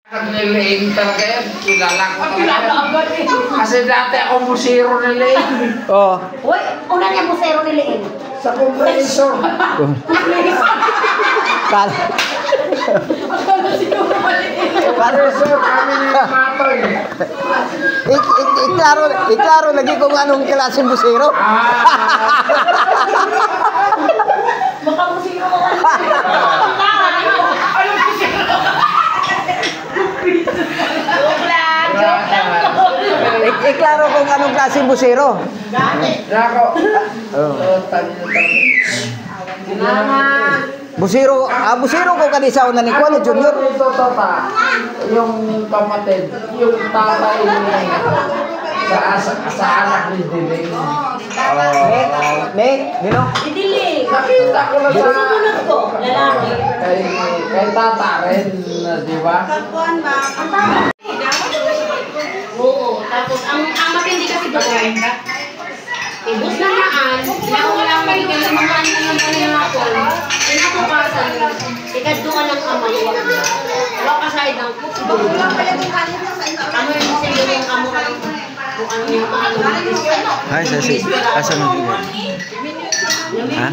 Nilain talaga yan, kilala ko talaga. Kasi dati ako musiro nilain. Oo. Uy, una niya musero niliin. Sa compressor. Compressor kami ni Matoy. Iklaro lagi kung anong klaseng busero. Baka musero ko ka. Iklaro kung anong klaseng busero. Nako. Busero ko kanisa una ni Kuya Junior. Ito tata, yung kapatid, yung tatay sa anak ni Diling. Nino? Didiling. Nakita ko na sa Sumunod ko, lalaki. kay tata rin, di ba? Oo, tapos ang matindi kasi doon. Ibus na naan, wala magiging lumamaan na naman yung hapon. Pinakukasan, ikaduan ng kamay. Wala ka sa idang puti doon. Kamo yung sa'yo yung kamo kung ano yung mga lumatis. Ay, asa mo? Ha?